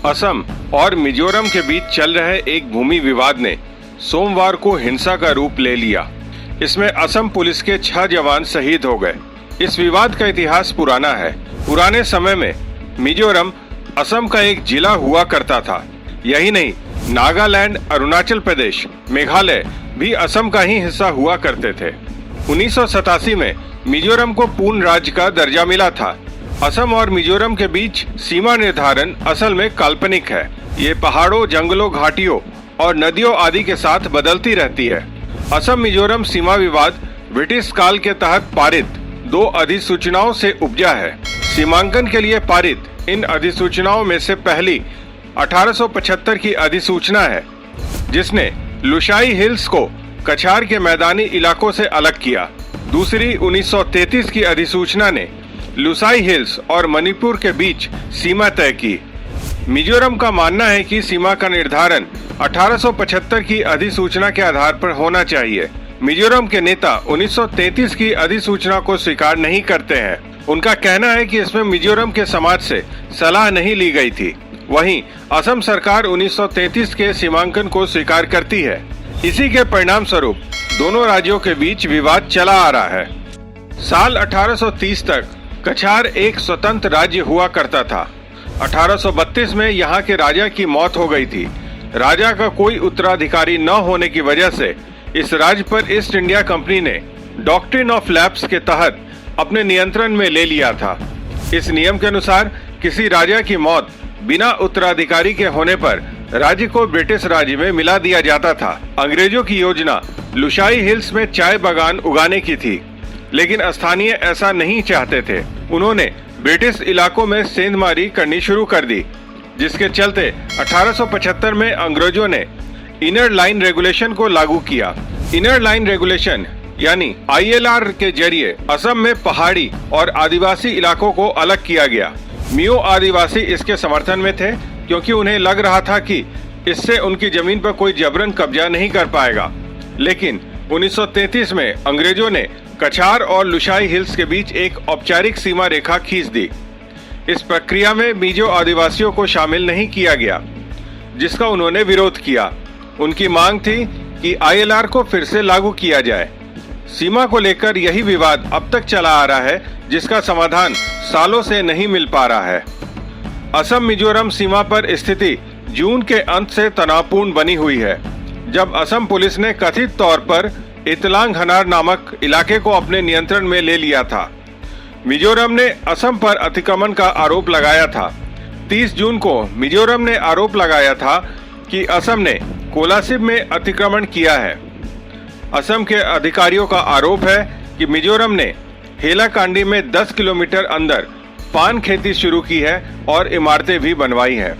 असम और मिजोरम के बीच चल रहे एक भूमि विवाद ने सोमवार को हिंसा का रूप ले लिया। इसमें असम पुलिस के 6 जवान शहीद हो गए। इस विवाद का इतिहास पुराना है। पुराने समय में मिजोरम असम का एक जिला हुआ करता था। यही नहीं, नागालैंड, अरुणाचल प्रदेश, मेघालय भी असम का ही हिस्सा हुआ करते थे। 1987 में मिजोरम को पूर्ण राज्य का दर्जा मिला था। असम और मिजोरम के बीच सीमा निर्धारण असल में काल्पनिक है। ये पहाड़ों, जंगलों, घाटियों और नदियों आदि के साथ बदलती रहती है। असम मिजोरम सीमा विवाद ब्रिटिश काल के तहत पारित 2 अधिसूचनाओं से उपजा है। सीमांकन के लिए पारित इन अधिसूचनाओं में से पहली 1875 की अधिसूचना है, जिसने लुसाई हिल्स को कछार के मैदानी इलाकों से अलग किया। दूसरी 1933 की अधिसूचना ने लुसाई हिल्स और मणिपुर के बीच सीमा तय की। मिजोरम का मानना है कि सीमा का निर्धारण 1875 की अधिसूचना के आधार पर होना चाहिए। मिजोरम के नेता 1933 की अधिसूचना को स्वीकार नहीं करते हैं। उनका कहना है कि इसमें मिजोरम के समाज से सलाह नहीं ली गई थी। वहीं असम सरकार 1933 के सीमांकन को स्वीकार करती है। इसी के परिणाम स्वरूप दोनों राज्यों के बीच विवाद चला आ रहा है। साल 1830 तक कछार एक स्वतंत्र राज्य हुआ करता था। 1832 में यहाँ के राजा की मौत हो गई थी। राजा का कोई उत्तराधिकारी न होने की वजह से इस राज्य पर ईस्ट इंडिया कंपनी ने डॉक्ट्रिन ऑफ लैप्स के तहत अपने नियंत्रण में ले लिया था। इस नियम के अनुसार किसी राजा की मौत बिना उत्तराधिकारी के होने पर राज्य को ब्रिटिश राज्य में मिला दिया जाता था। अंग्रेजों की योजना लुसाई हिल्स में चाय बागान उगाने की थी, लेकिन स्थानीय ऐसा नहीं चाहते थे। उन्होंने ब्रिटिश इलाकों में सेंधमारी करनी शुरू कर दी, जिसके चलते 1875 में अंग्रेजों ने इनर लाइन रेगुलेशन को लागू किया। इनर लाइन रेगुलेशन यानी ILR के जरिए असम में पहाड़ी और आदिवासी इलाकों को अलग किया गया। मियो आदिवासी इसके समर्थन में थे, क्योंकि उन्हें लग रहा था कि इससे उनकी जमीन पर कोई जबरन कब्जा नहीं कर पाएगा। लेकिन 1933 में अंग्रेजों ने कछार और लुसाई हिल्स के बीच एक औपचारिक सीमा रेखा खींच दी। इस प्रक्रिया में मिजो आदिवासियों को शामिल नहीं किया गया, जिसका उन्होंने विरोध किया। उनकी मांग थी कि ILR को फिर से लागू किया जाए। सीमा को लेकर यही विवाद अब तक चला आ रहा है, जिसका समाधान सालों से नहीं मिल पा रहा है। असम मिजोरम सीमा पर स्थिति जून के अंत से तनावपूर्ण बनी हुई है, जब असम पुलिस ने कथित तौर पर इतलांग हनार नामक इलाके को अपने नियंत्रण में ले लिया था। मिजोरम ने असम पर अतिक्रमण का आरोप लगाया था। 30 जून को मिजोरम ने आरोप लगाया था कि असम ने कोलासिब में अतिक्रमण किया है। असम के अधिकारियों का आरोप है कि मिजोरम ने हेलाकांडी में 10 किलोमीटर अंदर पान खेती शुरू की है और इमारतें भी बनवाई हैं।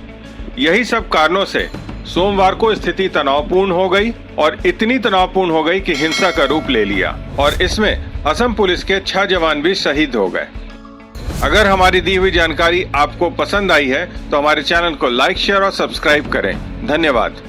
यही सब कारणों से सोमवार को स्थिति तनावपूर्ण हो गई और इतनी तनावपूर्ण हो गई कि हिंसा का रूप ले लिया, और इसमें असम पुलिस के 6 जवान भी शहीद हो गए। अगर हमारी दी हुई जानकारी आपको पसंद आई है तो हमारे चैनल को लाइक, शेयर और सब्सक्राइब करें। धन्यवाद।